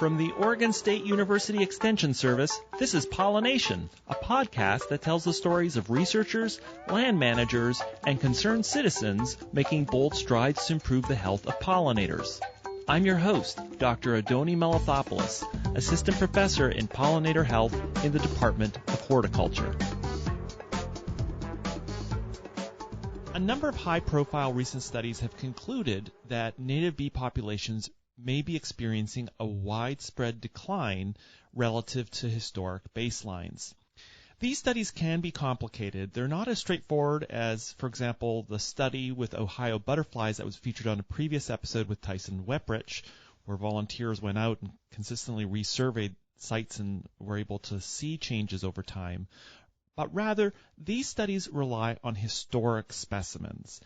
From the Oregon State University Extension Service, this is Pollination, a podcast that tells the stories of researchers, land managers, and concerned citizens making bold strides to improve the health of pollinators. I'm your host, Dr. Adoni Melathopoulos, Assistant Professor in Pollinator Health in the Department of Horticulture. A number of high-profile recent studies have concluded that native bee populations may be experiencing a widespread decline relative to historic baselines. These studies can be complicated. They're not as straightforward as, for example, the study with Ohio butterflies that was featured on a previous episode with Tyson Weprich, where volunteers went out and consistently resurveyed sites and were able to see changes over time. But rather, these studies rely on historic specimens.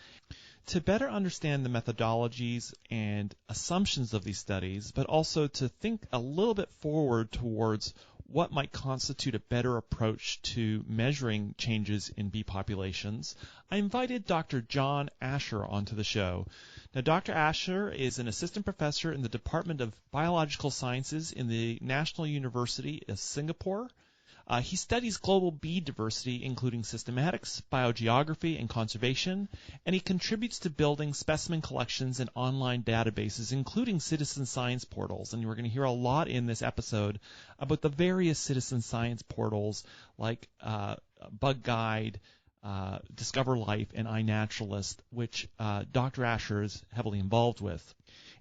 To better understand the methodologies and assumptions of these studies, but also to think a little bit forward towards what might constitute a better approach to measuring changes in bee populations, I invited Dr. John Ascher onto the show. Now, Dr. Ascher is an assistant professor in the Department of Biological Sciences in the National University of Singapore. He studies global bee diversity, including systematics, biogeography, and conservation, and he contributes to building specimen collections and online databases, including citizen science portals. And we're going to hear a lot in this episode about the various citizen science portals like Bug Guide, Discover Life, and iNaturalist, which Dr. Ascher is heavily involved with.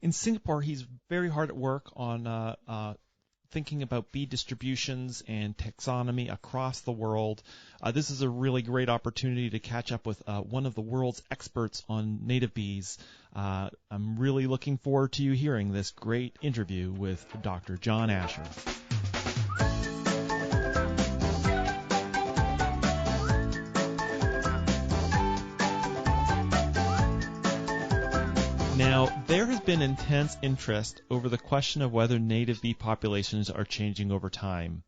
In Singapore, he's very hard at work on thinking about bee distributions and taxonomy across the world. This is a really great opportunity to catch up with one of the world's experts on native bees. I'm really looking forward to you hearing this great interview with Dr. John Ascher. Now, there has been intense interest over the question of whether native bee populations are changing over time.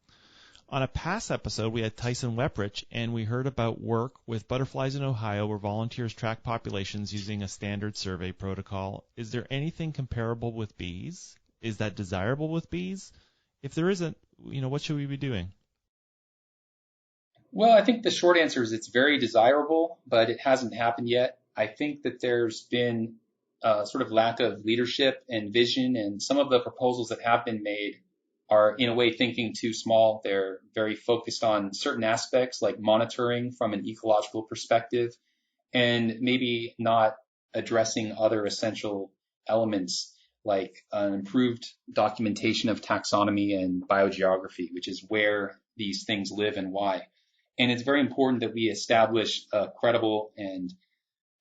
On a past episode, we had Tyson Weprich, and we heard about work with butterflies in Ohio where volunteers track populations using a standard survey protocol. Is there anything comparable with bees? Is that desirable with bees? If there isn't, what should we be doing? Well, I think the short answer is it's very desirable, but it hasn't happened yet. I think that there's been sort of lack of leadership and vision, and some of the proposals that have been made are in a way thinking too small. They're very focused on certain aspects like monitoring from an ecological perspective and maybe not addressing other essential elements like an improved documentation of taxonomy and biogeography, which is where these things live and why. And it's very important that we establish a credible and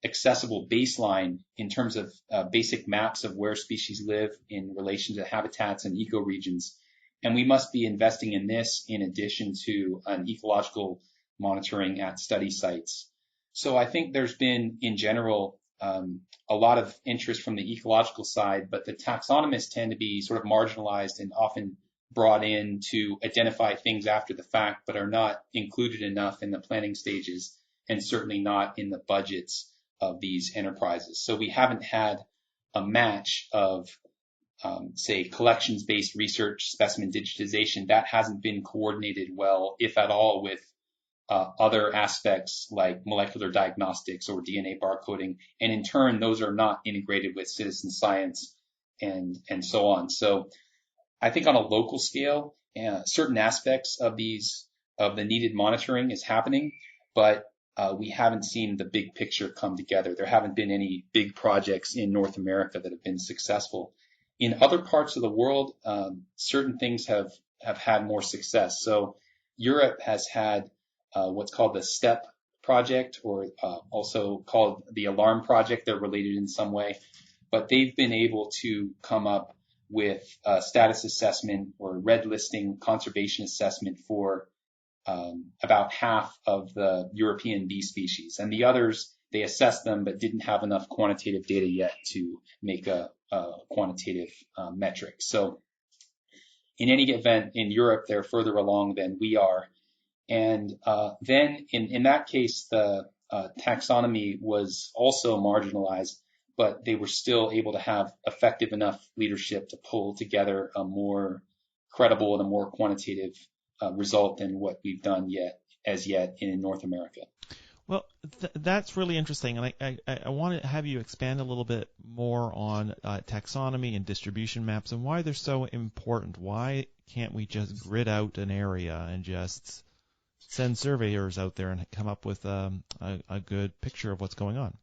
accessible baseline in terms of basic maps of where species live in relation to habitats and ecoregions. And we must be investing in this in addition to an ecological monitoring at study sites. So I think there's been, in general, a lot of interest from the ecological side, but the taxonomists tend to be sort of marginalized and often brought in to identify things after the fact, but are not included enough in the planning stages and certainly not in the budgets of these enterprises. So we haven't had a match of, say, collections-based research, specimen digitization. That hasn't been coordinated well, if at all, with other aspects like molecular diagnostics or DNA barcoding. And in turn, those are not integrated with citizen science and so on. So I think on a local scale, certain aspects of the needed monitoring is happening, but we haven't seen the big picture come together. There haven't been any big projects in North America that have been successful. In other parts of the world, certain things have had more success. So Europe has had what's called the STEP project, or also called the ALARM project. They're related in some way, but they've been able to come up with a status assessment or red listing conservation assessment for about half of the European bee species, and the others, they assessed them but didn't have enough quantitative data yet to make a quantitative metric. So in any event, in Europe, they're further along than we are. And then in that case, the taxonomy was also marginalized but they were still able to have effective enough leadership to pull together a more credible and a more quantitative result than what we've done as yet in North America. Well, that's really interesting, and I want to have you expand a little bit more on taxonomy and distribution maps and why they're so important. Why can't we just grid out an area and just send surveyors out there and come up with a good picture of what's going on?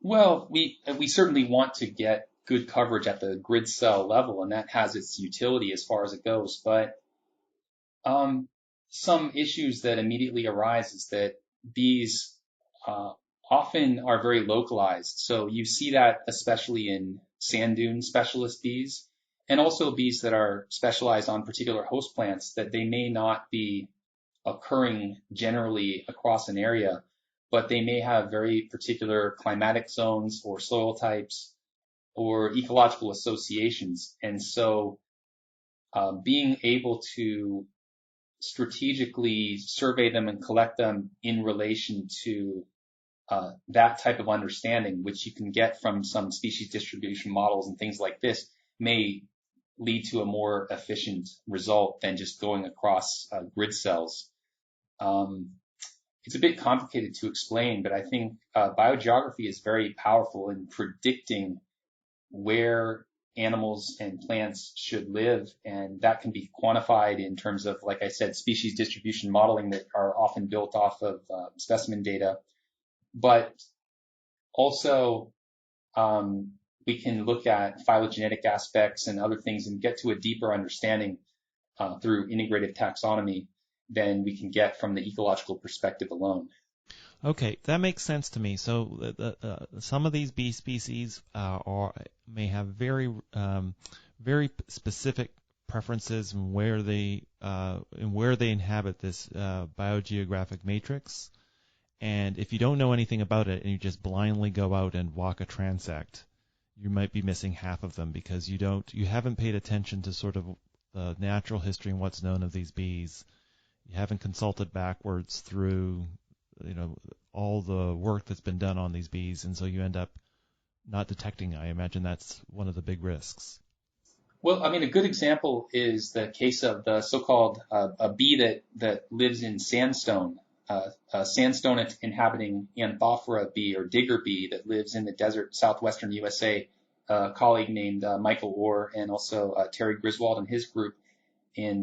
Well, we certainly want to get good coverage at the grid cell level, and that has its utility as far as it goes. But some issues that immediately arise is that bees often are very localized. So you see that especially in sand dune specialist bees, and also bees that are specialized on particular host plants, that they may not be occurring generally across an area, but they may have very particular climatic zones or soil types or ecological associations. And so being able to strategically survey them and collect them in relation to that type of understanding, which you can get from some species distribution models and things like this, may lead to a more efficient result than just going across grid cells. It's a bit complicated to explain, but I think biogeography is very powerful in predicting where animals and plants should live, and that can be quantified in terms of, like I said, species distribution modeling that are often built off of specimen data. But also, we can look at phylogenetic aspects and other things and get to a deeper understanding through integrative taxonomy than we can get from the ecological perspective alone. Okay, that makes sense to me. So some of these bee species may have very specific preferences in where they inhabit this biogeographic matrix. And if you don't know anything about it and you just blindly go out and walk a transect, you might be missing half of them because you haven't paid attention to sort of the natural history and what's known of these bees. You haven't consulted backwards through all the work that's been done on these bees, and so you end up not detecting. I imagine that's one of the big risks. Well, I mean, a good example is the case of the so-called a bee that lives in sandstone, a sandstone inhabiting Anthophora bee or digger bee that lives in the desert southwestern USA. A colleague named Michael Orr and also Terry Griswold and his group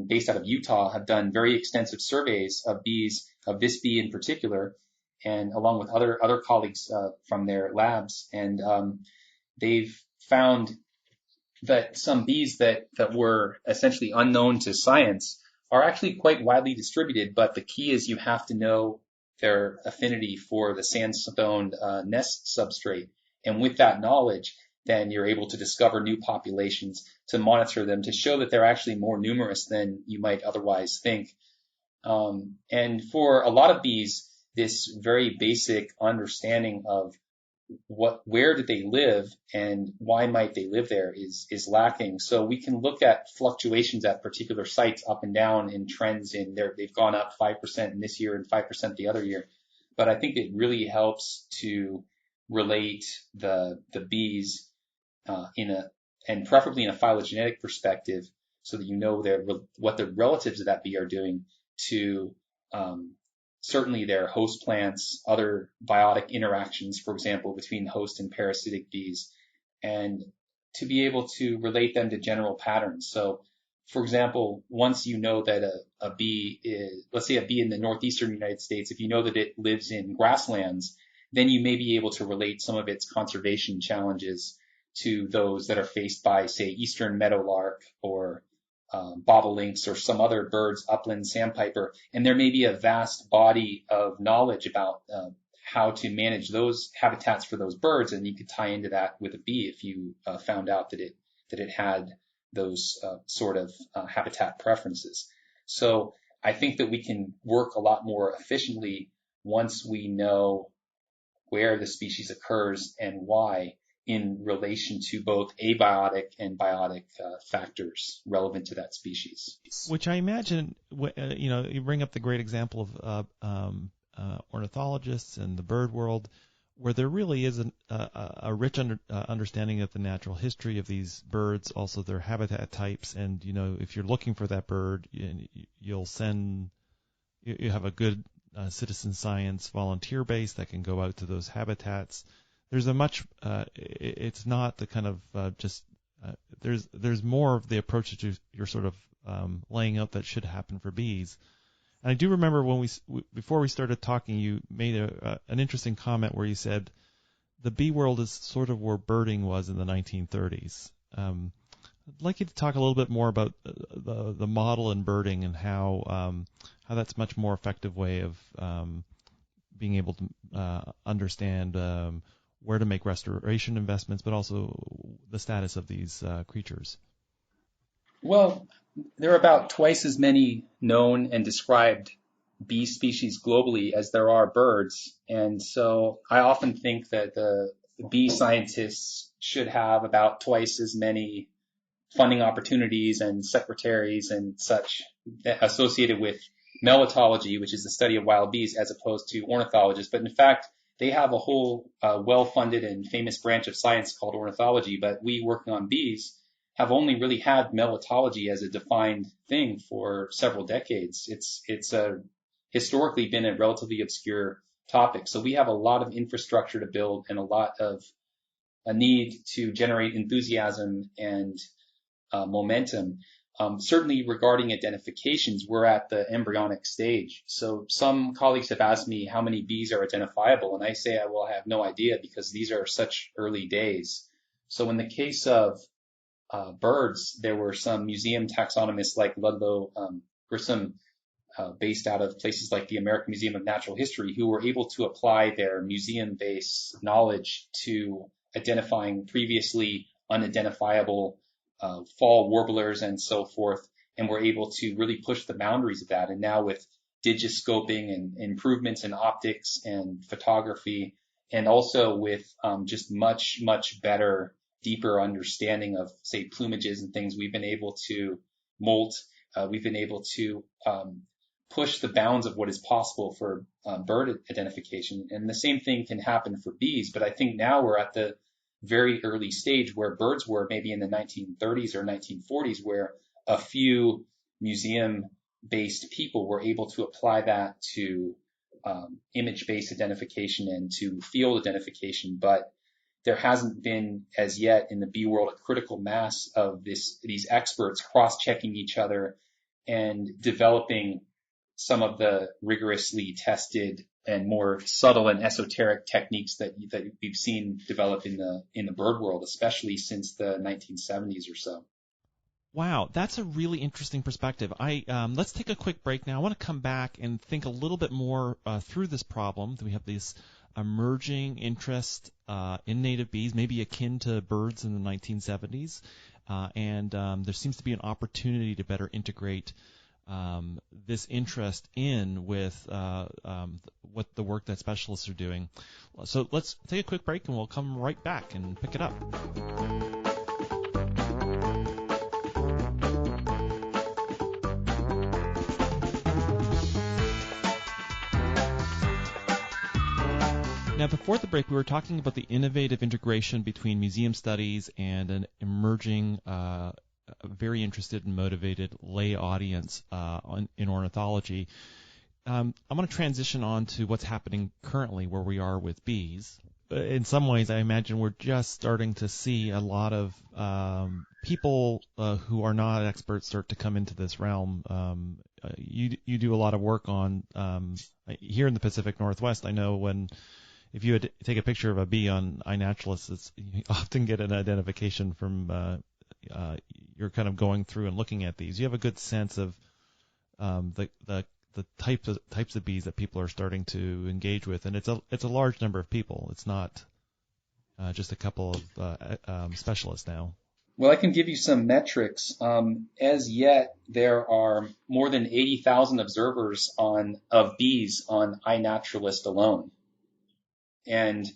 based out of Utah have done very extensive surveys of bees, of this bee in particular, and along with other colleagues from their labs. And they've found that some bees that were essentially unknown to science are actually quite widely distributed, but the key is you have to know their affinity for the sandstone nest substrate. And with that knowledge, then you're able to discover new populations, to monitor them, to show that they're actually more numerous than you might otherwise think. And for a lot of bees, this very basic understanding of where did they live and why might they live there is lacking. So we can look at fluctuations at particular sites up and down in trends in there. They've gone up 5% in this year and 5% the other year. But I think it really helps to relate the bees and preferably in a phylogenetic perspective, so that you know what the relatives of that bee are doing to certainly their host plants, other biotic interactions, for example, between host and parasitic bees, and to be able to relate them to general patterns. So, for example, once you know that a bee is, let's say a bee in the northeastern United States, if you know that it lives in grasslands, then you may be able to relate some of its conservation challenges to those that are faced by, say, eastern meadowlark or bobolinks or some other birds, upland sandpiper, and there may be a vast body of knowledge about how to manage those habitats for those birds, and you could tie into that with a bee if you found out that it had those sort of habitat preferences. So I think that we can work a lot more efficiently once we know where the species occurs and why, in relation to both abiotic and biotic factors relevant to that species. Which I imagine, you bring up the great example of ornithologists and the bird world. where there really is a rich understanding of the natural history of these birds, also their habitat types, and if you're looking for that bird, you have a good citizen science volunteer base that can go out to those habitats. There's it's not the kind of there's more of the approach that you're sort of laying out that should happen for bees. And I do remember before we started talking, you made an interesting comment where you said the bee world is sort of where birding was in the 1930s. I'd like you to talk a little bit more about the model in birding and how that's a much more effective way of being able to understand where to make restoration investments, but also the status of these creatures. Well, there are about twice as many known and described bee species globally as there are birds. And so I often think that the bee scientists should have about twice as many funding opportunities and secretaries and such associated with melitology, which is the study of wild bees, as opposed to ornithologists. But in fact, they have a whole well-funded and famous branch of science called ornithology. But we working on bees have only really had melitology as a defined thing for several decades. It's historically been a relatively obscure topic. So we have a lot of infrastructure to build and a lot of a need to generate enthusiasm and momentum. Certainly regarding identifications, we're at the embryonic stage. So some colleagues have asked me how many bees are identifiable, and I say, I have no idea because these are such early days. So in the case of birds, there were some museum taxonomists like Ludlow Grissom, based out of places like the American Museum of Natural History, who were able to apply their museum-based knowledge to identifying previously unidentifiable fall warblers and so forth, and were able to really push the boundaries of that. And now with digiscoping and improvements in optics and photography, and also with just much, much better, deeper understanding of, say, plumages and things, we've been able to molt, we've been able to push the bounds of what is possible for bird identification. And the same thing can happen for bees, but I think now we're at the very early stage where birds were maybe in the 1930s or 1940s, where a few museum-based people were able to apply that to image-based identification and to field identification. But there hasn't been as yet in the bee world a critical mass of these experts cross-checking each other and developing some of the rigorously tested and more subtle and esoteric techniques that we've seen develop in the bird world, especially since the 1970s or so. Wow, that's a really interesting perspective. Let's take a quick break now. I want to come back and think a little bit more through this problem. We have this emerging interest in native bees, maybe akin to birds in the 1970s, and there seems to be an opportunity to better integrate this interest in with what the work that specialists are doing. So let's take a quick break and we'll come right back and pick it up. Now, before the break, we were talking about the innovative integration between museum studies and an emerging very interested and motivated lay audience in ornithology. I'm going to transition on to what's happening currently where we are with bees. In some ways, I imagine we're just starting to see a lot of people who are not experts start to come into this realm. You do a lot of work on here in the Pacific Northwest. I know if you take a picture of a bee on iNaturalist, you often get an identification from you're kind of going through and looking at these. You have a good sense of the types of bees that people are starting to engage with, and it's a large number of people. It's not just a couple of specialists now. Well, I can give you some metrics. As yet, there are more than 80,000 observers of bees on iNaturalist alone, and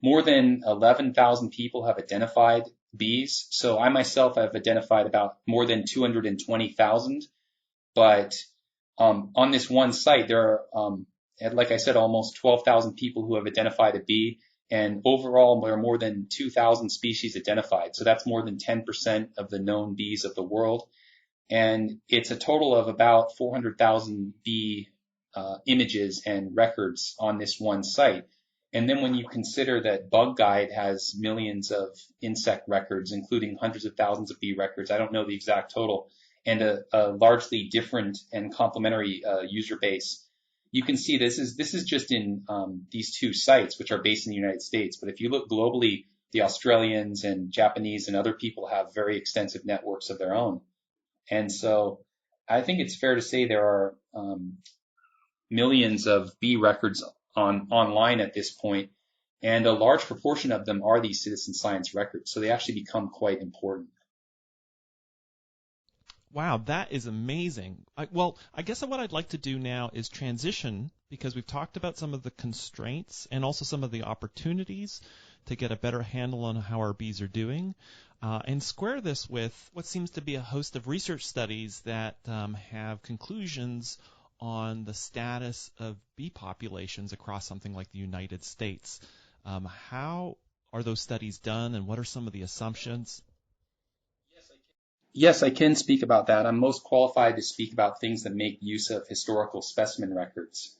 more than 11,000 people have identified bees. So I myself have identified about more than 220,000. But on this one site, there are, like I said, almost 12,000 people who have identified a bee. And overall, there are more than 2,000 species identified. So that's more than 10% of the known bees of the world. And it's a total of about 400,000 bee images and records on this one site. And then when you consider that Bug Guide has millions of insect records, including hundreds of thousands of bee records, I don't know the exact total, and a largely different and complementary user base, you can see this is just in these two sites, which are based in the United States. But if you look globally, the Australians and Japanese and other people have very extensive networks of their own. And so I think it's fair to say there are millions of bee records online at this point, and a large proportion of them are these citizen science records. So they actually become quite important. Wow, that is amazing. I guess what I'd like to do now is transition, because we've talked about some of the constraints and also some of the opportunities to get a better handle on how our bees are doing, and square this with what seems to be a host of research studies that have conclusions on the status of bee populations across something like the United States. How are those studies done, and what are some of the assumptions? Yes, I can speak about that. I'm most qualified to speak about things that make use of historical specimen records.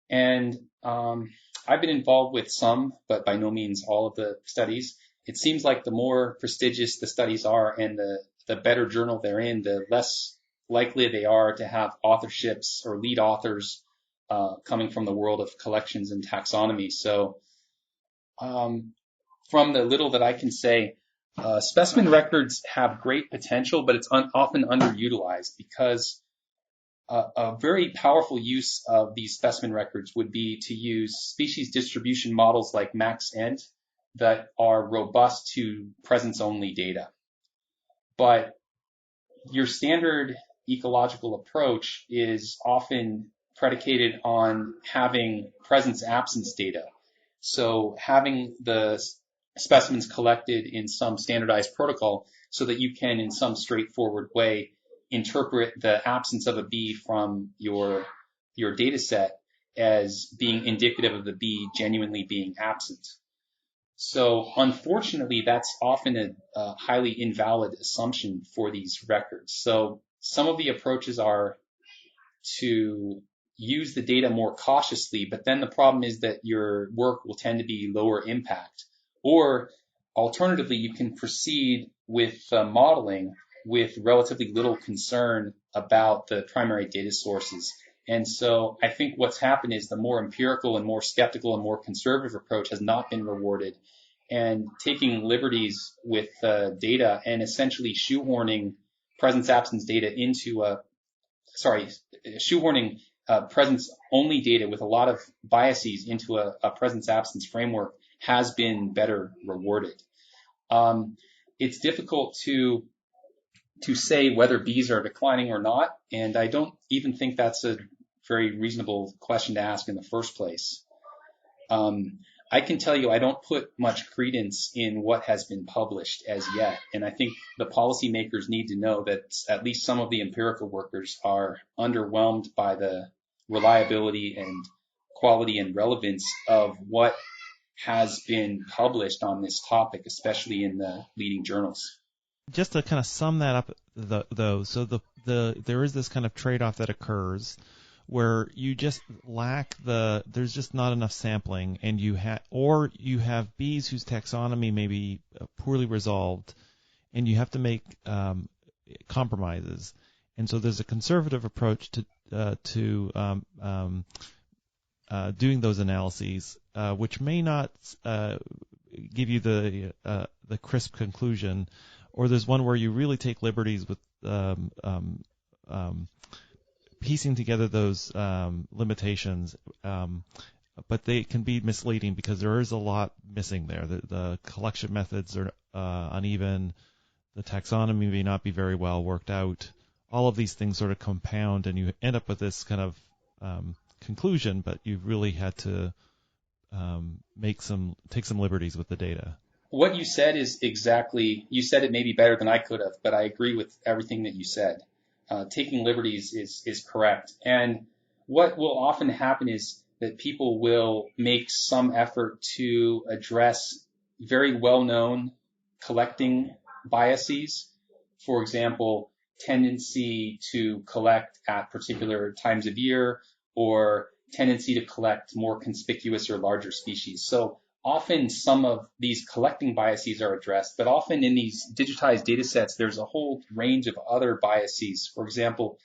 And I've been involved with some, but by no means all of the studies. It seems like the more prestigious the studies are and the better journal they're in, the less likely they are to have authorships or lead authors coming from the world of collections and taxonomy. So from the little that I can say, specimen records have great potential, but it's often underutilized because a very powerful use of these specimen records would be to use species distribution models like MaxEnt that are robust to presence-only data. But your standard ecological approach is often predicated on having presence-absence data. So having the specimens collected in some standardized protocol so that you can, in some straightforward way, interpret the absence of a bee from your data set as being indicative of the bee genuinely being absent. So unfortunately, that's often a highly invalid assumption for these records. So some of the approaches are to use the data more cautiously, but then the problem is that your work will tend to be lower impact. Or alternatively, you can proceed with modeling with relatively little concern about the primary data sources. And so I think what's happened is the more empirical and more skeptical and more conservative approach has not been rewarded. And taking liberties with data and essentially shoehorning presence-absence data into shoehorning presence-only data with a lot of biases into a presence-absence framework has been better rewarded. It's difficult to say whether bees are declining or not, and I don't even think that's a very reasonable question to ask in the first place. I can tell you I don't put much credence in what has been published as yet, and I think the policymakers need to know that at least some of the empirical workers are underwhelmed by the reliability and quality and relevance of what has been published on this topic, especially in the leading journals. Just to kind of sum that up, though, so there is this kind of trade-off that occurs where you just lack there's just not enough sampling, and you have bees whose taxonomy may be poorly resolved, and you have to make compromises. And so there's a conservative approach to doing those analyses, which may not give you the crisp conclusion, or there's one where you really take liberties with piecing together those limitations, but they can be misleading because there is a lot missing there. The collection methods are uneven, the taxonomy may not be very well worked out. All of these things sort of compound, and you end up with this kind of conclusion, but you've really had to take some liberties with the data. What you said is exactly, you said it maybe better than I could have, but I agree with everything that you said. Taking liberties is correct. And what will often happen is that people will make some effort to address very well-known collecting biases. For example, tendency to collect at particular times of year, or tendency to collect more conspicuous or larger species. So often some of these collecting biases are addressed, but often in these digitized data sets, there's a whole range of other biases. For example,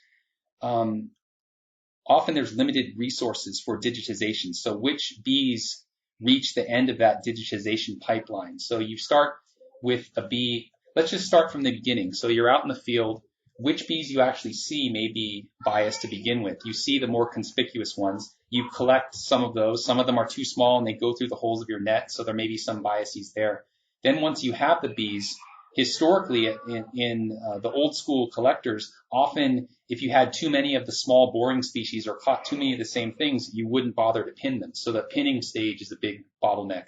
often there's limited resources for digitization. So which bees reach the end of that digitization pipeline? So you start with a bee. Let's just start from the beginning. So you're out in the field. Which bees you actually see may be biased to begin with. You see the more conspicuous ones. You collect some of those. Some of them are too small and they go through the holes of your net, so there may be some biases there. Then once you have the bees, historically in the old school collectors, often if you had too many of the small boring species or caught too many of the same things, you wouldn't bother to pin them. So the pinning stage is a big bottleneck.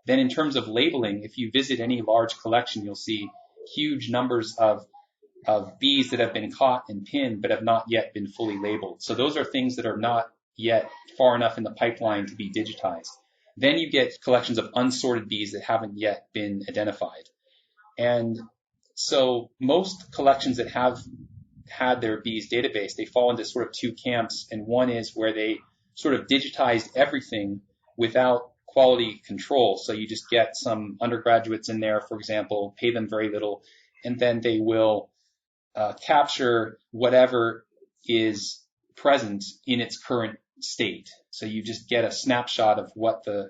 Then in terms of labeling, if you visit any large collection, you'll see huge numbers of bees that have been caught and pinned but have not yet been fully labeled. So those are things that are not yet far enough in the pipeline to be digitized. Then you get collections of unsorted bees that haven't yet been identified. And so most collections that have had their bees database, they fall into sort of two camps. And one is where they sort of digitized everything without quality control. So you just get some undergraduates in there, for example, pay them very little, and then they will capture whatever is present in its current state. So you just get a snapshot of what the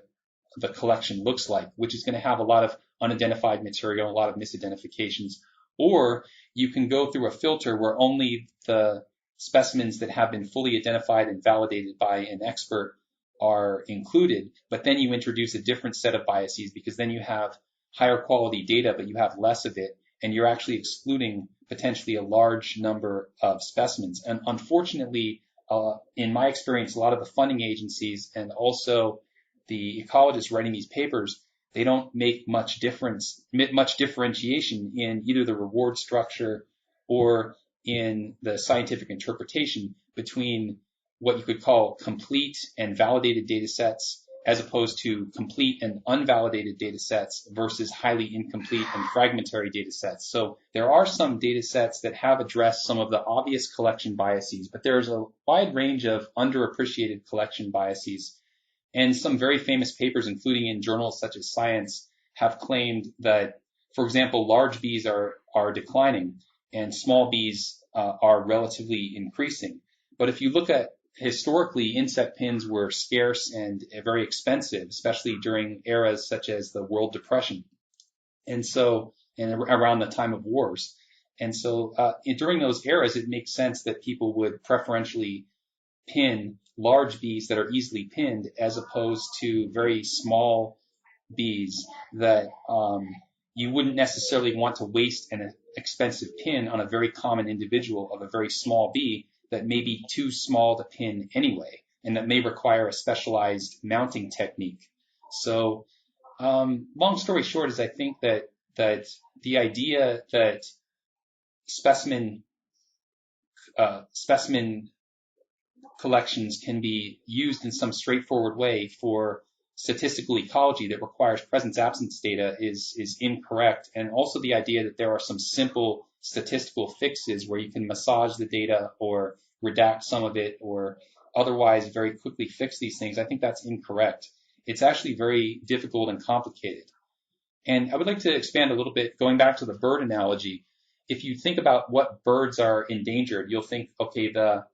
collection looks like, which is going to have a lot of unidentified material, a lot of misidentifications. Or you can go through a filter where only the specimens that have been fully identified and validated by an expert are included, but then you introduce a different set of biases because then you have higher quality data, but you have less of it, and you're actually excluding potentially a large number of specimens. And unfortunately, in my experience, a lot of the funding agencies and also the ecologists writing these papers, they don't make much differentiation in either the reward structure or in the scientific interpretation between what you could call complete and validated data sets as opposed to complete and unvalidated data sets versus highly incomplete and fragmentary data sets. So there are some data sets that have addressed some of the obvious collection biases, but there's a wide range of underappreciated collection biases. And some very famous papers, including in journals such as Science, have claimed that, for example, large bees are declining and small bees are relatively increasing. But if you look at historically, insect pins were scarce and very expensive, especially during eras such as the World Depression, and around the time of wars. And so during those eras, it makes sense that people would preferentially pin large bees that are easily pinned as opposed to very small bees that you wouldn't necessarily want to waste an expensive pin on a very common individual of a very small bee that may be too small to pin anyway, and that may require a specialized mounting technique. So, long story short is I think that the idea that specimen collections can be used in some straightforward way for statistical ecology that requires presence-absence data is incorrect. And also the idea that there are some simple statistical fixes where you can massage the data or redact some of it or otherwise very quickly fix these things, I think that's incorrect. It's actually very difficult and complicated. And I would like to expand a little bit, going back to the bird analogy. If you think about what birds are endangered, you'll think, okay, the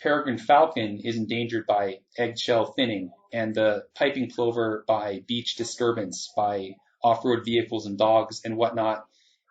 peregrine falcon is endangered by eggshell thinning, and the piping plover by beach disturbance, by off-road vehicles and dogs and whatnot,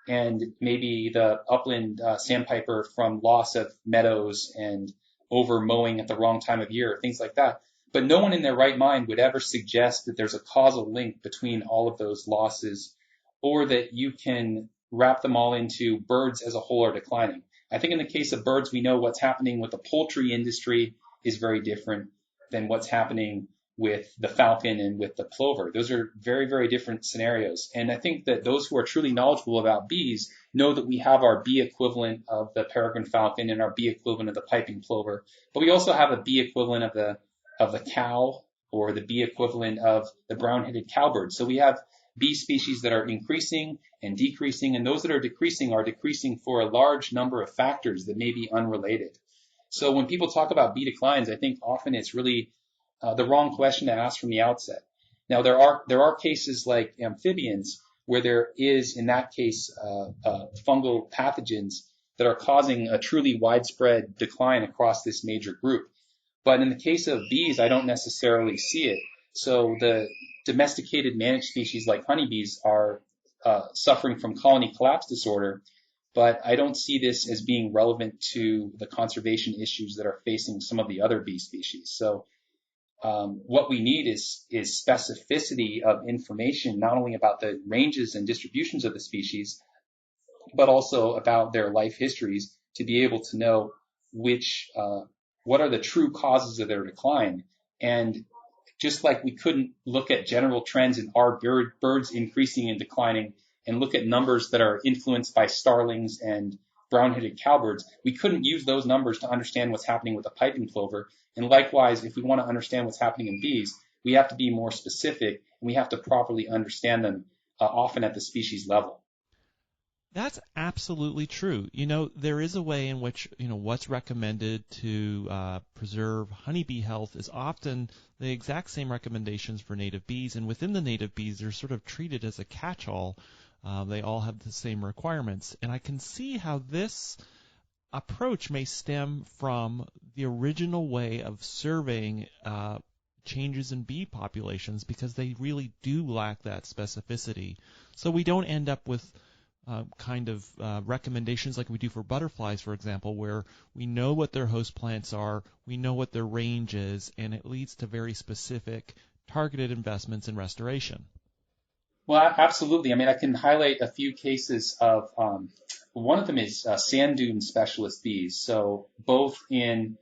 and maybe the upland sandpiper from loss of meadows and over mowing at the wrong time of year, things like that. But no one in their right mind would ever suggest that there's a causal link between all of those losses, or that you can wrap them all into birds as a whole are declining. I think in the case of birds, we know what's happening with the poultry industry is very different than what's happening with the falcon and with the plover. Those are very, very different scenarios. And I think that those who are truly knowledgeable about bees know that we have our bee equivalent of the peregrine falcon and our bee equivalent of the piping plover. But we also have a bee equivalent of the cow or the bee equivalent of the brown-headed cowbird. So we have bee species that are increasing and decreasing, and those that are decreasing for a large number of factors that may be unrelated. So when people talk about bee declines, I think often it's really the wrong question to ask from the outset. Now, there are cases like amphibians where there is, in that case, fungal pathogens that are causing a truly widespread decline across this major group. But in the case of bees, I don't necessarily see it. So the domesticated managed species like honeybees are suffering from colony collapse disorder, but I don't see this as being relevant to the conservation issues that are facing some of the other bee species. So what we need is specificity of information, not only about the ranges and distributions of the species, but also about their life histories to be able to know what are the true causes of their decline. And just like we couldn't look at general trends in our birds increasing and declining and look at numbers that are influenced by starlings and brown-headed cowbirds, we couldn't use those numbers to understand what's happening with the piping plover. And likewise, if we want to understand what's happening in bees, we have to be more specific and we have to properly understand them often at the species level. That's absolutely true. There is a way in which, what's recommended to preserve honeybee health is often the exact same recommendations for native bees. And within the native bees, they're sort of treated as a catch-all. They all have the same requirements. And I can see how this approach may stem from the original way of surveying changes in bee populations, because they really do lack that specificity. So we don't end up with recommendations like we do for butterflies, for example, where we know what their host plants are, we know what their range is, and it leads to very specific targeted investments in restoration. Well, absolutely. I mean, I can highlight a few cases of one of them is sand dune specialist bees. So both in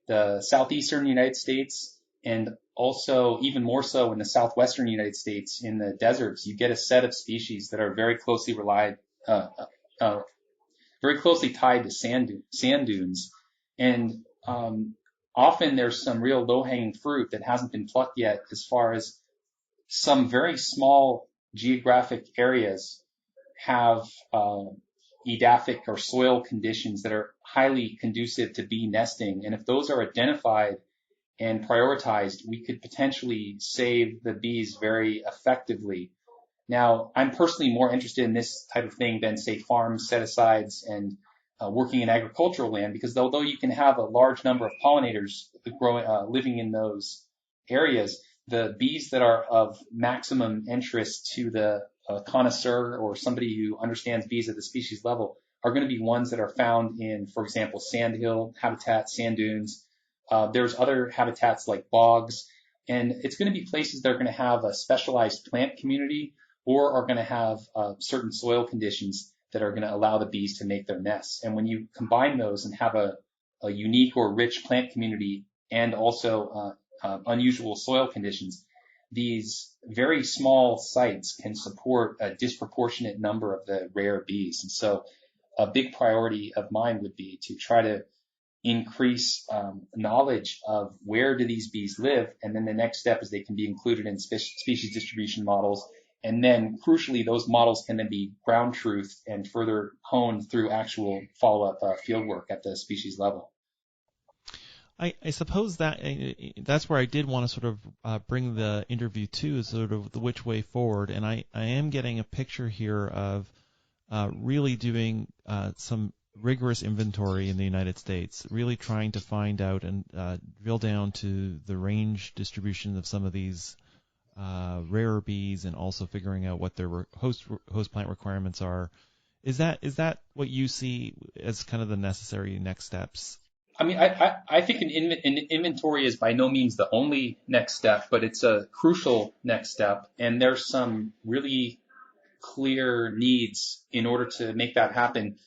the southeastern United States and also even more so in the southwestern United States in the deserts, you get a set of species that are very closely very closely tied to sand dunes. And often there's some real low-hanging fruit that hasn't been plucked yet, as far as some very small geographic areas have edaphic or soil conditions that are highly conducive to bee nesting. And if those are identified and prioritized, we could potentially save the bees very effectively. Now, I'm personally more interested in this type of thing than, say, farm set-asides and working in agricultural land, because although you can have a large number of pollinators living in those areas, the bees that are of maximum interest to the connoisseur or somebody who understands bees at the species level are going to be ones that are found in, for example, sandhill habitat, sand dunes. There's other habitats like bogs, and it's going to be places that are going to have a specialized plant community or are going to have certain soil conditions that are going to allow the bees to make their nests. And when you combine those and have a unique or rich plant community and also unusual soil conditions, these very small sites can support a disproportionate number of the rare bees. And so a big priority of mine would be to try to increase knowledge of where do these bees live, and then the next step is they can be included in species distribution models. And then, crucially, those models can then be ground truth and further honed through actual follow-up field work at the species level. I suppose that's where I did want to sort of bring the interview to, is sort of the which way forward. And I am getting a picture here of really doing some rigorous inventory in the United States, really trying to find out and drill down to the range distribution of some of these rarer bees, and also figuring out what their host plant requirements are. Is that what you see as kind of the necessary next steps? I mean, I think an inventory is by no means the only next step, but it's a crucial next step. And there's some really clear needs in order to make that happen.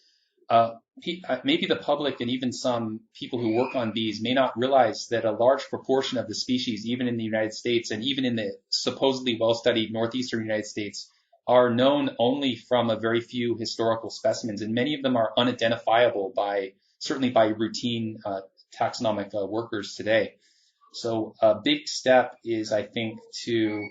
Maybe the public and even some people who work on bees may not realize that a large proportion of the species, even in the United States and even in the supposedly well-studied northeastern United States, are known only from a very few historical specimens. And many of them are unidentifiable certainly by routine taxonomic workers today. So a big step is, I think, to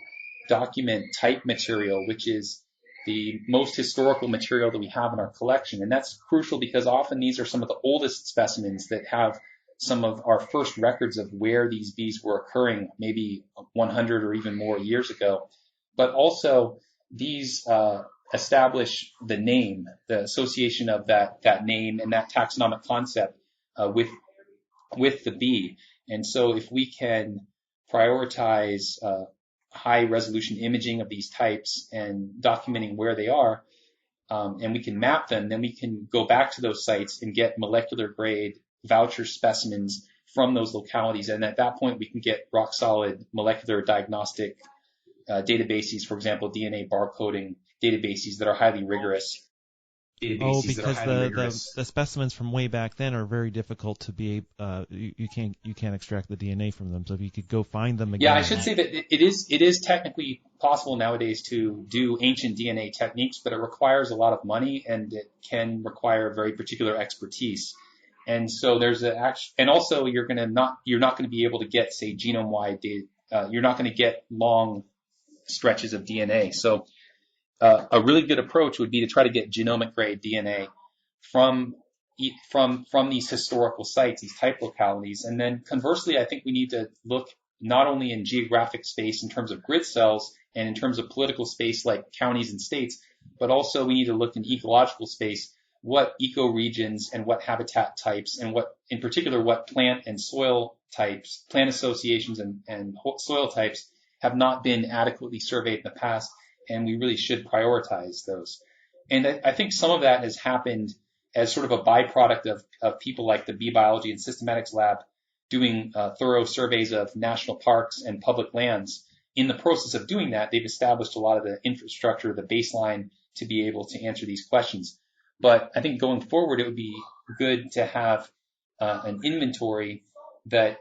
document type material, which is the most historical material that we have in our collection. And that's crucial because often these are some of the oldest specimens that have some of our first records of where these bees were occurring, maybe 100 or even more years ago. But also these establish the name, the association of that name and that taxonomic concept with the bee. And so if we can prioritize high resolution imaging of these types and documenting where they are, and we can map them, then we can go back to those sites and get molecular grade voucher specimens from those localities. And at that point, we can get rock solid molecular diagnostic databases, for example, DNA barcoding databases that are highly rigorous. Oh, because the specimens from way back then are very difficult to be you can't extract the DNA from them. So if you could go find them again. Yeah, I should say that it is technically possible nowadays to do ancient DNA techniques, but it requires a lot of money and it can require very particular expertise. And so and also you're not going to be able to get, say, genome-wide data. You're not going to get long stretches of DNA. So a really good approach would be to try to get genomic grade DNA from these historical sites, these type localities. And then conversely, I think we need to look not only in geographic space in terms of grid cells and in terms of political space like counties and states, but also we need to look in ecological space, what ecoregions and what habitat types and in particular, what plant and soil types, plant associations and soil types have not been adequately surveyed in the past. And we really should prioritize those. And I think some of that has happened as sort of a byproduct of people like the Bee Biology and Systematics Lab doing thorough surveys of national parks and public lands. In the process of doing that, they've established a lot of the infrastructure, the baseline to be able to answer these questions. But I think going forward, it would be good to have an inventory that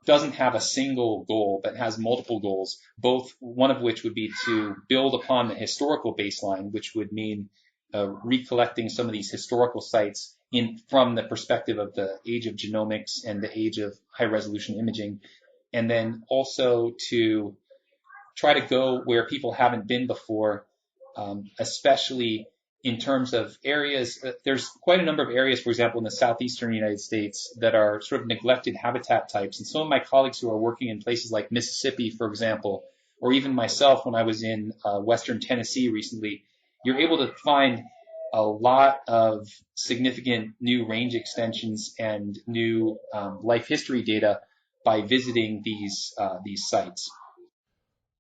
doesn't have a single goal, but has multiple goals, one of which would be to build upon the historical baseline, which would mean recollecting some of these historical sites from the perspective of the age of genomics and the age of high resolution imaging, and then also to try to go where people haven't been before, especially in terms of areas. There's quite a number of areas, for example, in the southeastern United States that are sort of neglected habitat types. And some of my colleagues who are working in places like Mississippi, for example, or even myself when I was in western Tennessee recently, you're able to find a lot of significant new range extensions and new life history data by visiting these sites.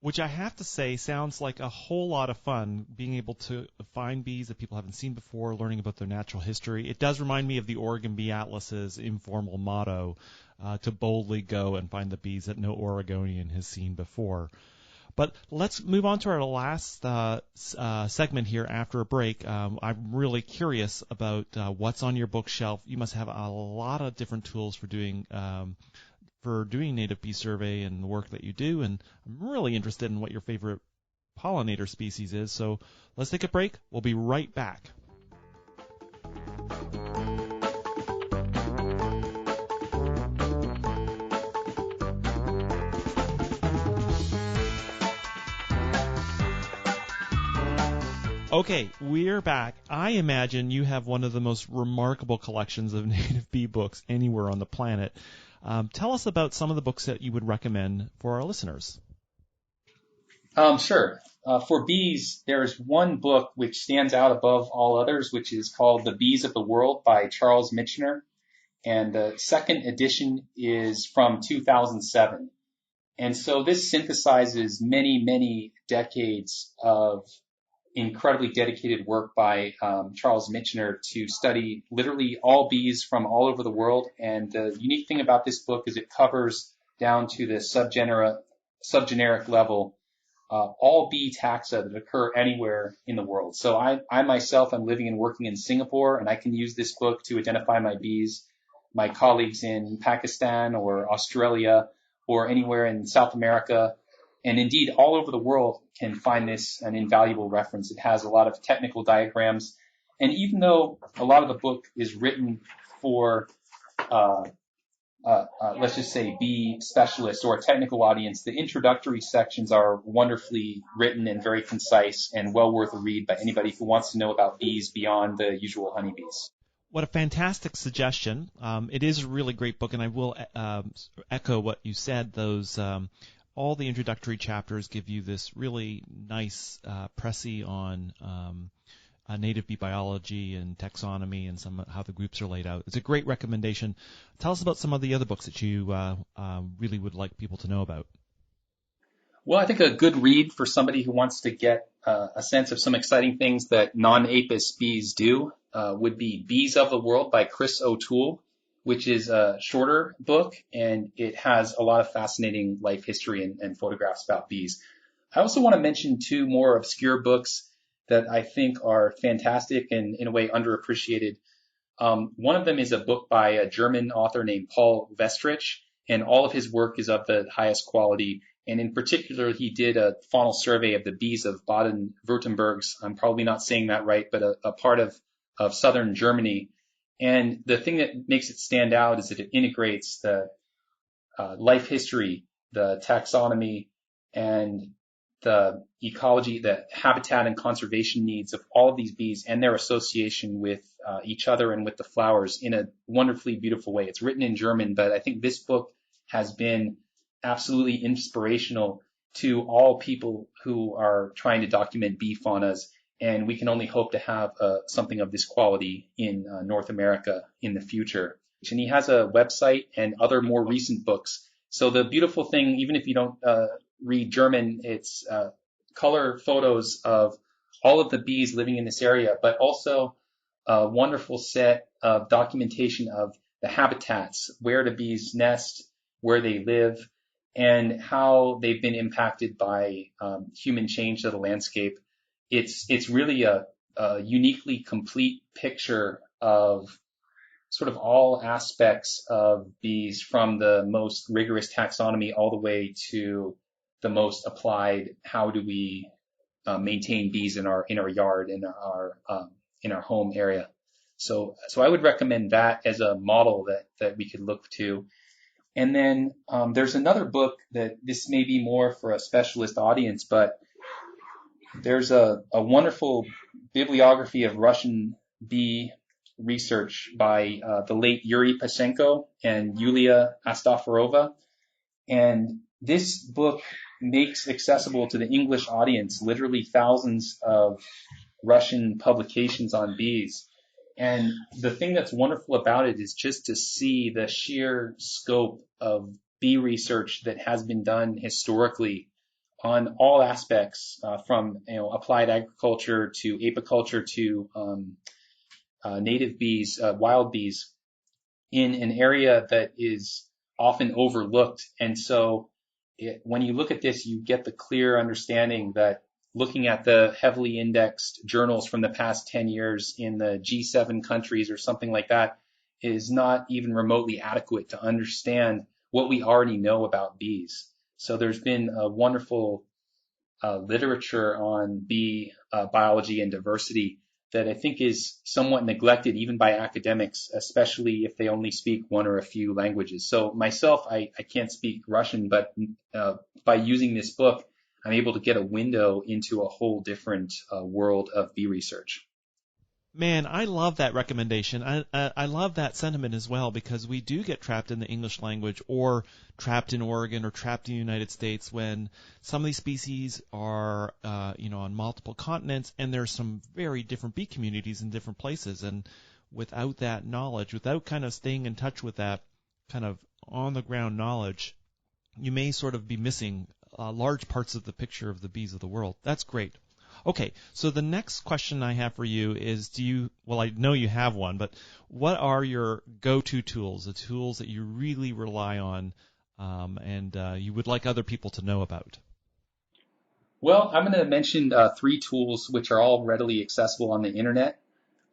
Which I have to say sounds like a whole lot of fun, being able to find bees that people haven't seen before, learning about their natural history. It does remind me of the Oregon Bee Atlas's informal motto, to boldly go and find the bees that no Oregonian has seen before. But let's move on to our last segment here after a break. I'm really curious about what's on your bookshelf. You must have a lot of different tools for doing native bee survey and the work that you do, and I'm really interested in what your favorite pollinator species is. So let's take a break. We'll be right back. Okay, we're back. I imagine you have one of the most remarkable collections of native bee books anywhere on the planet. Tell us about some of the books that you would recommend for our listeners. Sure. For bees, there's one book which stands out above all others, which is called The Bees of the World by Charles Michener. And the second edition is from 2007. And so this synthesizes many, many decades of incredibly dedicated work by Charles Michener to study literally all bees from all over the world. And the unique thing about this book is it covers down to the subgeneric level all bee taxa that occur anywhere in the world. So I myself am living and working in Singapore, and I can use this book to identify my bees. My colleagues in Pakistan or Australia or anywhere in South America, and indeed all over the world, can find this an invaluable reference. It has a lot of technical diagrams. And even though a lot of the book is written for let's just say, bee specialist or a technical audience, the introductory sections are wonderfully written and very concise and well worth a read by anybody who wants to know about bees beyond the usual honeybees. What a fantastic suggestion. It is a really great book, and I will echo what you said. Those all the introductory chapters give you this really nice précis on native bee biology and taxonomy and how the groups are laid out. It's a great recommendation. Tell us about some of the other books that you really would like people to know about. Well, I think a good read for somebody who wants to get a sense of some exciting things that non-apis bees do would be Bees of the World by Chris O'Toole, which is a shorter book, and it has a lot of fascinating life history and photographs about bees. I also want to mention two more obscure books that I think are fantastic and in a way underappreciated. One of them is a book by a German author named Paul Westrich, and all of his work is of the highest quality. And in particular, he did a faunal survey of the bees of Baden-Württemberg's, I'm probably not saying that right, but a part of southern Germany. And the thing that makes it stand out is that it integrates the life history, the taxonomy, and the ecology, the habitat and conservation needs of all of these bees and their association with each other and with the flowers in a wonderfully beautiful way. It's written in German, but I think this book has been absolutely inspirational to all people who are trying to document bee faunas, and we can only hope to have something of this quality in North America in the future. And he has a website and other more recent books. So the beautiful thing, even if you don't read German, it's color photos of all of the bees living in this area, but also a wonderful set of documentation of the habitats, where the bees nest, where they live, and how they've been impacted by human change to the landscape. It's really a uniquely complete picture of sort of all aspects of bees, from the most rigorous taxonomy all the way to the most applied, how do we maintain bees in our yard, in our home area. So I would recommend that as a model that we could look to. And then there's another book that this may be more for a specialist audience, but there's a wonderful bibliography of Russian bee research by the late Yuri Pasenko and Yulia Astafarova. And this book makes accessible to the English audience literally thousands of Russian publications on bees. And the thing that's wonderful about it is just to see the sheer scope of bee research that has been done historically on all aspects, from applied agriculture to apiculture to native bees, wild bees, in an area that is often overlooked. And so when you look at this, you get the clear understanding that looking at the heavily indexed journals from the past 10 years in the G7 countries or something like that is not even remotely adequate to understand what we already know about bees. So there's been a wonderful literature on bee biology and diversity that I think is somewhat neglected even by academics, especially if they only speak one or a few languages. So myself, I can't speak Russian, but by using this book, I'm able to get a window into a whole different world of bee research. Man, I love that recommendation. I love that sentiment as well, because we do get trapped in the English language, or trapped in Oregon, or trapped in the United States, when some of these species are, on multiple continents, and there's some very different bee communities in different places. And without that knowledge, without kind of staying in touch with that kind of on-the-ground knowledge, you may sort of be missing large parts of the picture of the bees of the world. That's great. Okay, so the next question I have for you is, I know you have one, but what are your go-to tools, the tools that you really rely on and you would like other people to know about? Well, I'm going to mention 3 tools which are all readily accessible on the internet.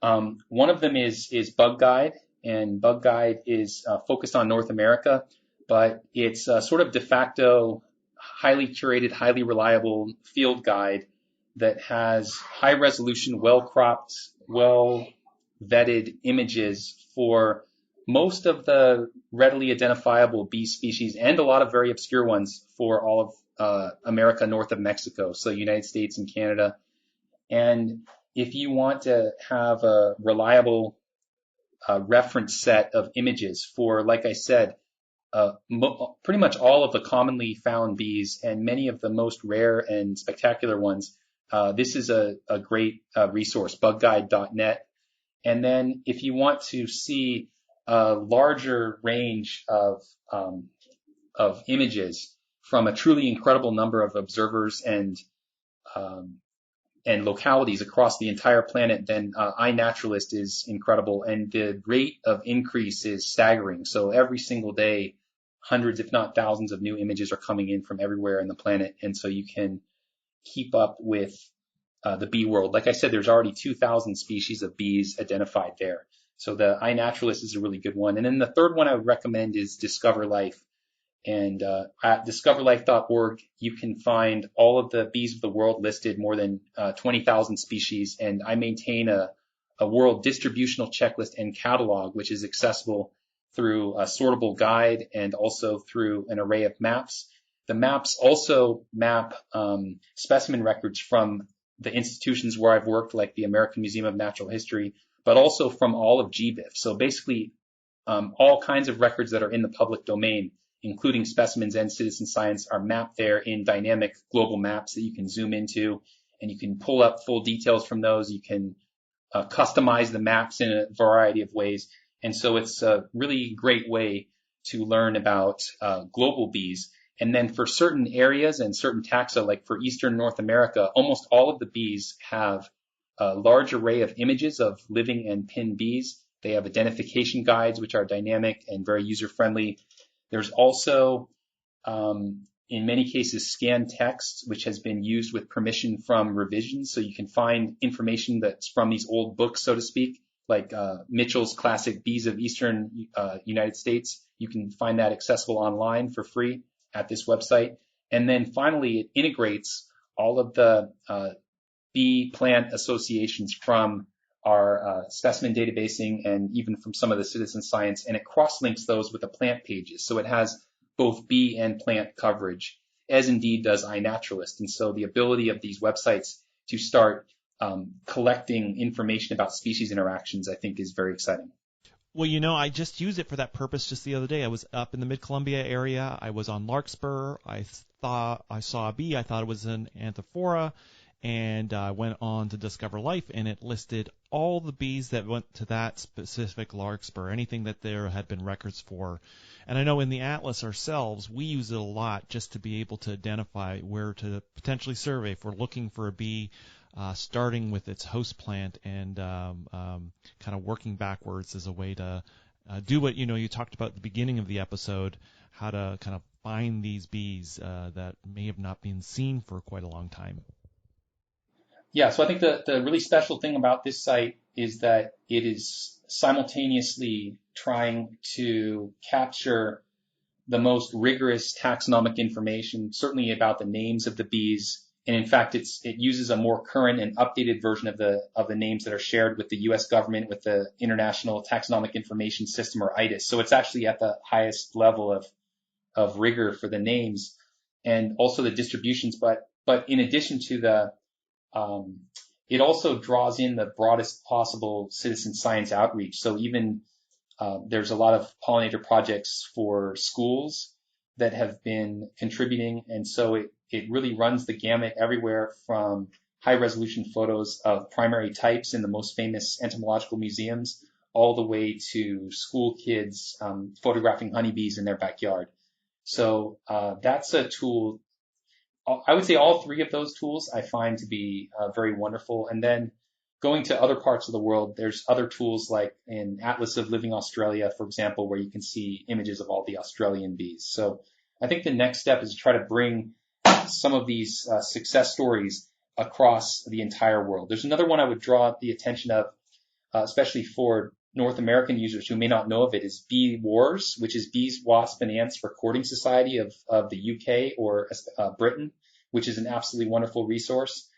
One of them is Bug Guide, and Bug Guide is focused on North America, but it's a sort of de facto, highly curated, highly reliable field guide that has high resolution, well cropped, well vetted images for most of the readily identifiable bee species and a lot of very obscure ones for all of America north of Mexico, so United States and Canada. And if you want to have a reliable reference set of images for, like I said, pretty much all of the commonly found bees and many of the most rare and spectacular ones, this is a great resource, bugguide.net. And then if you want to see a larger range of images from a truly incredible number of observers and localities across the entire planet, then iNaturalist is incredible, and the rate of increase is staggering. So every single day, hundreds, if not thousands, of new images are coming in from everywhere in the planet, and so you can keep up with the bee world. Like I said, there's already 2,000 species of bees identified there. So the iNaturalist is a really good one. And then the third one I would recommend is Discover Life. And at discoverlife.org, you can find all of the bees of the world listed, more than 20,000 species. And I maintain a world distributional checklist and catalog, which is accessible through a sortable guide and also through an array of maps. The maps also map specimen records from the institutions where I've worked, like the American Museum of Natural History, but also from all of GBIF. So basically, all kinds of records that are in the public domain, including specimens and citizen science, are mapped there in dynamic global maps that you can zoom into, and you can pull up full details from those. You can customize the maps in a variety of ways. And so it's a really great way to learn about global bees. And then for certain areas and certain taxa, like for Eastern North America, almost all of the bees have a large array of images of living and pinned bees. They have identification guides, which are dynamic and very user-friendly. There's also, in many cases, scanned text, which has been used with permission from revisions. So you can find information that's from these old books, so to speak, like Mitchell's classic Bees of Eastern United States. You can find that accessible online for free at this website. And then finally, it integrates all of the bee plant associations from our specimen databasing and even from some of the citizen science, and it cross-links those with the plant pages. So it has both bee and plant coverage, as indeed does iNaturalist. And so the ability of these websites to start collecting information about species interactions, I think, is very exciting. Well, I just used it for that purpose just the other day. I was up in the Mid-Columbia area. I was on Larkspur. I thought I saw a bee. I thought it was an Anthophora. And I went on to Discover Life, and it listed all the bees that went to that specific larkspur, anything that there had been records for. And I know in the Atlas ourselves, we use it a lot just to be able to identify where to potentially survey if we're looking for a bee, starting with its host plant and kind of working backwards as a way to do what you talked about at the beginning of the episode, how to kind of find these bees that may have not been seen for quite a long time. Yeah, so I think the really special thing about this site is that it is simultaneously trying to capture the most rigorous taxonomic information, certainly about the names of the bees. And in fact, it uses a more current and updated version of the names that are shared with the U.S. government, with the International Taxonomic Information System, or ITIS. So it's actually at the highest level of rigor for the names and also the distributions. But in addition to it also draws in the broadest possible citizen science outreach. So even there's a lot of pollinator projects for schools that have been contributing. And so it really runs the gamut everywhere from high resolution photos of primary types in the most famous entomological museums all the way to school kids photographing honeybees in their backyard. So that's a tool. I would say all three of those tools I find to be very wonderful. And then going to other parts of the world, there's other tools like in Atlas of Living Australia, for example, where you can see images of all the Australian bees. So I think the next step is to try to bring some of these success stories across the entire world. There's another one I would draw the attention of, especially for North American users who may not know of it, is Bee Wars, which is Bees, Wasps, and Ants Recording Society of the UK or Britain, which is an absolutely wonderful resource.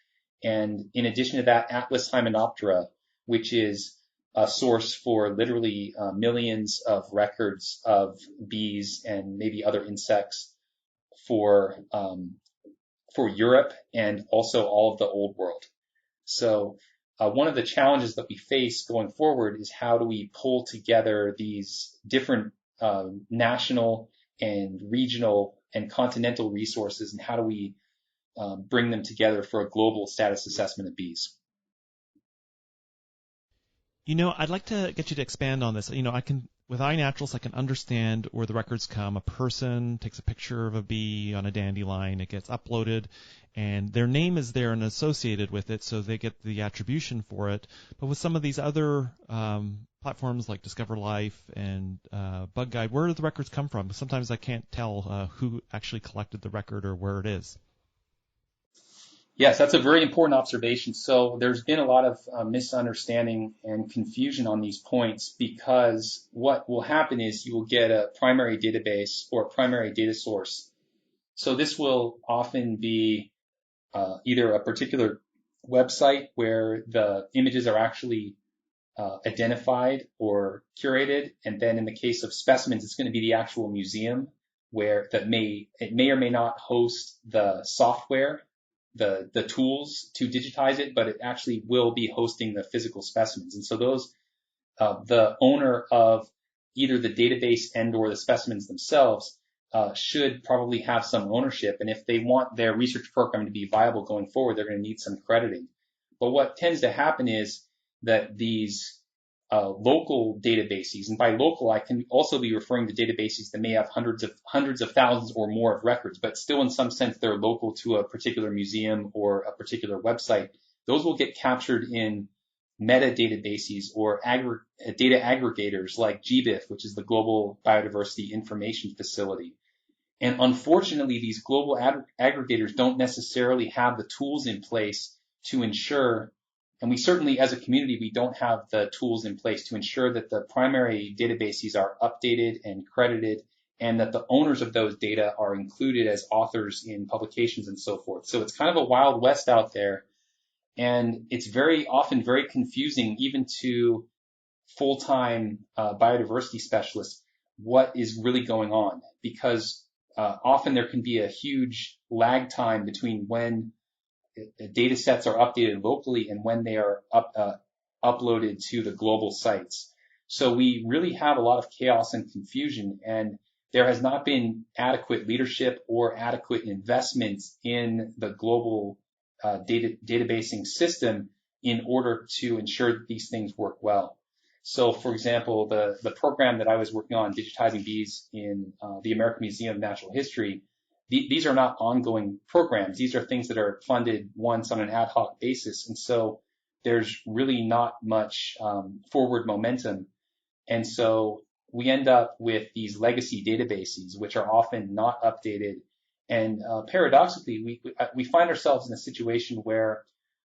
And in addition to that, Atlas Hymenoptera, which is a source for literally millions of records of bees and maybe other insects for Europe and also all of the old world. So one of the challenges that we face going forward is how do we pull together these different national and regional and continental resources, and how do we bring them together for a global status assessment of bees? I'd like to get you to expand on this. With iNaturalist, I can understand where the records come. A person takes a picture of a bee on a dandelion, it gets uploaded, and their name is there and associated with it, so they get the attribution for it. But with some of these other platforms like Discover Life and Bug Guide, where do the records come from? Sometimes I can't tell who actually collected the record or where it is. Yes, that's a very important observation. So there's been a lot of misunderstanding and confusion on these points, because what will happen is you will get a primary database or a primary data source. So this will often be either a particular website where the images are actually identified or curated, and then in the case of specimens, it's going to be the actual museum where it may or may not host the software, the tools to digitize it, but it actually will be hosting the physical specimens. And so those, the owner of either the database and or the specimens themselves should probably have some ownership. And if they want their research program to be viable going forward, they're going to need some crediting. But what tends to happen is that these local databases, and by local, I can also be referring to databases that may have hundreds of thousands or more of records, but still in some sense they're local to a particular museum or a particular website. Those will get captured in meta databases or data aggregators like GBIF, which is the Global Biodiversity Information Facility. And unfortunately, these global aggregators don't necessarily have the tools in place to ensure, and we certainly as a community, we don't have the tools in place to ensure that the primary databases are updated and credited, and that the owners of those data are included as authors in publications and so forth. So it's kind of a wild west out there, and it's very often very confusing even to full-time biodiversity specialists what is really going on, because often there can be a huge lag time between when data sets are updated locally and when they are uploaded to the global sites. So we really have a lot of chaos and confusion, and there has not been adequate leadership or adequate investments in the global databasing system in order to ensure that these things work well. So, for example, the program that I was working on, digitizing bees in the American Museum of Natural History, these are not ongoing programs. These are things that are funded once on an ad hoc basis. And so there's really not much forward momentum. And so we end up with these legacy databases, which are often not updated. And paradoxically, we find ourselves in a situation where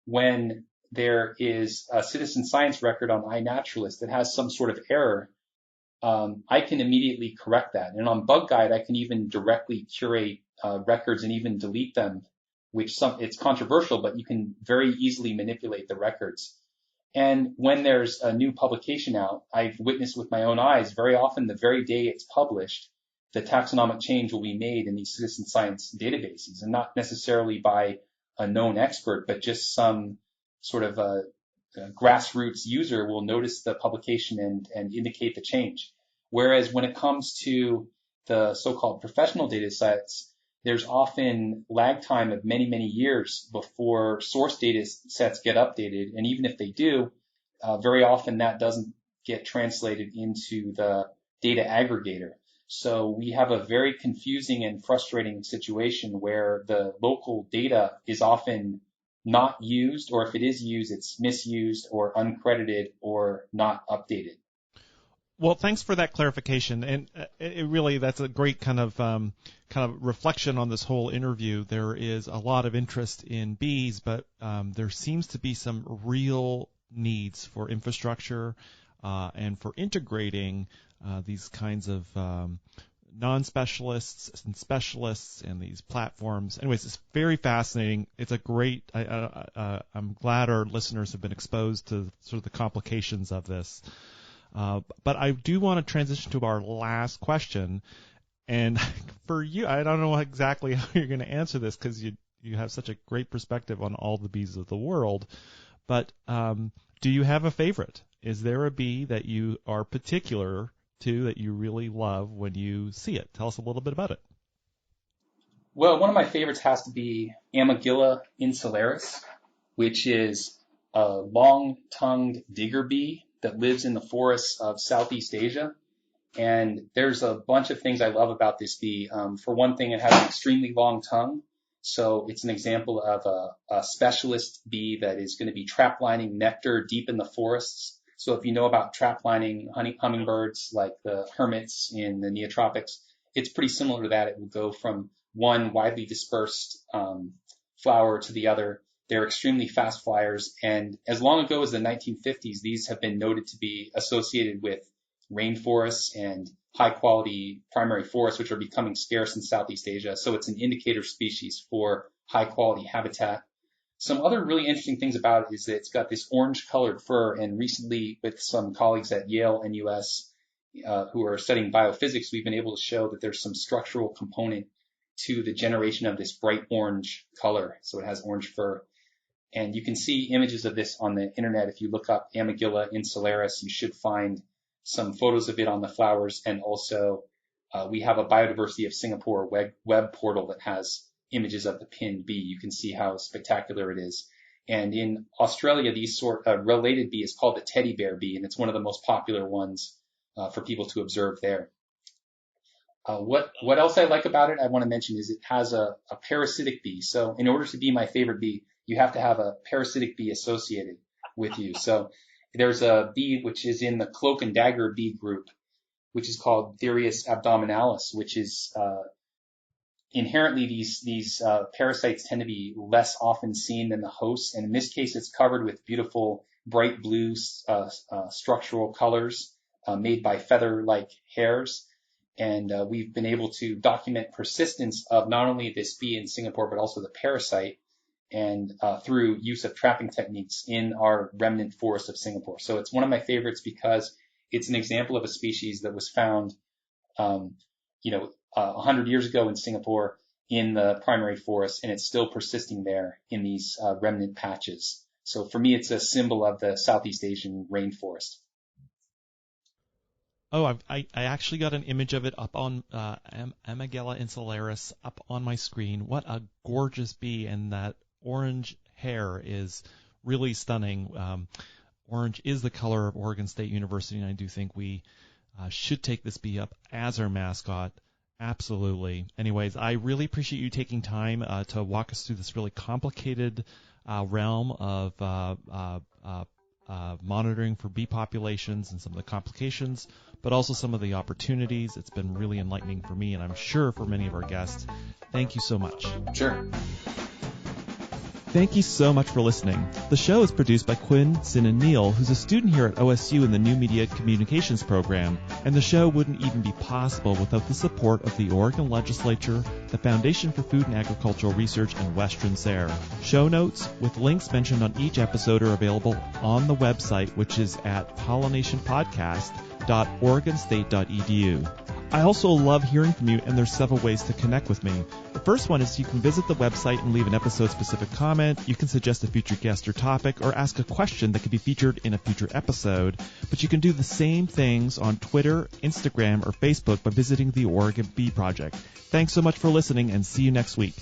when there is a citizen science record on iNaturalist that has some sort of error, I can immediately correct that. And on Bug Guide, I can even directly curate records and even delete them, it's controversial, but you can very easily manipulate the records. And when there's a new publication out, I've witnessed with my own eyes, very often the very day it's published, the taxonomic change will be made in these citizen science databases, and not necessarily by a known expert, but just some sort of a grassroots user will notice the publication and indicate the change. Whereas when it comes to the so-called professional data sets, there's often lag time of many, many years before source data sets get updated. And even if they do, very often that doesn't get translated into the data aggregator. So we have a very confusing and frustrating situation where the local data is often not used, or if it is used, it's misused or uncredited or not updated. Well, thanks for that clarification, and it really that's a great kind of reflection on this whole interview. There is a lot of interest in bees, but there seems to be some real needs for infrastructure and for integrating these kinds of non-specialists and specialists and these platforms. Anyways, it's very fascinating. It's a great. I'm glad our listeners have been exposed to sort of the complications of this. But I do want to transition to our last question. And for you, I don't know exactly how you're going to answer this because you have such a great perspective on all the bees of the world. But do you have a favorite? Is there a bee that you are particular to that you really love when you see it? Tell us a little bit about it. Well, one of my favorites has to be Amygilla insularis, which is a long-tongued digger bee that lives in the forests of Southeast Asia. And there's a bunch of things I love about this bee. For one thing, it has an extremely long tongue. So it's an example of a specialist bee that is going to be trap lining nectar deep in the forests. So if you know about trap lining hummingbirds like the hermits in the neotropics, it's pretty similar to that. It will go from one widely dispersed flower to the other. They're extremely fast flyers. And as long ago as the 1950s, these have been noted to be associated with rainforests and high quality primary forests, which are becoming scarce in Southeast Asia. So it's an indicator species for high quality habitat. Some other really interesting things about it is that it's got this orange colored fur. And recently with some colleagues at Yale and US who are studying biophysics, we've been able to show that there's some structural component to the generation of this bright orange color. So it has orange fur. And you can see images of this on the internet. If you look up Amygilla insularis, you should find some photos of it on the flowers. And also we have a Biodiversity of Singapore web portal that has images of the pinned bee. You can see how spectacular it is. And in Australia, these sort of related bee is called the teddy bear bee, and it's one of the most popular ones for people to observe there. What else I like about it, I want to mention, is it has a parasitic bee. So in order to be my favorite bee, you have to have a parasitic bee associated with you. So there's a bee which is in the cloak and dagger bee group, which is called Therius abdominalis, which is inherently these parasites tend to be less often seen than the hosts. And in this case, it's covered with beautiful bright blue structural colors made by feather-like hairs. And we've been able to document persistence of not only this bee in Singapore, but also the parasite, and through use of trapping techniques in our remnant forest of Singapore. So it's one of my favorites because it's an example of a species that was found, 100 years ago in Singapore in the primary forest, and it's still persisting there in these remnant patches. So for me, it's a symbol of the Southeast Asian rainforest. Oh, I actually got an image of it up on Amygilla insularis up on my screen. What a gorgeous bee, and that orange hair is really stunning. Orange is the color of Oregon State University, and I do think we should take this bee up as our mascot. Absolutely. Anyways, I really appreciate you taking time to walk us through this really complicated realm of monitoring for bee populations and some of the complications, but also some of the opportunities. It's been really enlightening for me, and I'm sure for many of our guests. Thank you so much. Sure. Thank you so much for listening. The show is produced by Quinn Sin and Neal, who's a student here at OSU in the New Media Communications program, and the show wouldn't even be possible without the support of the Oregon Legislature, the Foundation for Food and Agricultural Research, and Western SARE. Show notes with links mentioned on each episode are available on the website, which is at pollinationpodcast.oregonstate.edu. I also love hearing from you, and there's several ways to connect with me. The first one is you can visit the website and leave an episode-specific comment. You can suggest a future guest or topic, or ask a question that could be featured in a future episode. But you can do the same things on Twitter, Instagram, or Facebook by visiting the Oregon Bee Project. Thanks so much for listening, and see you next week.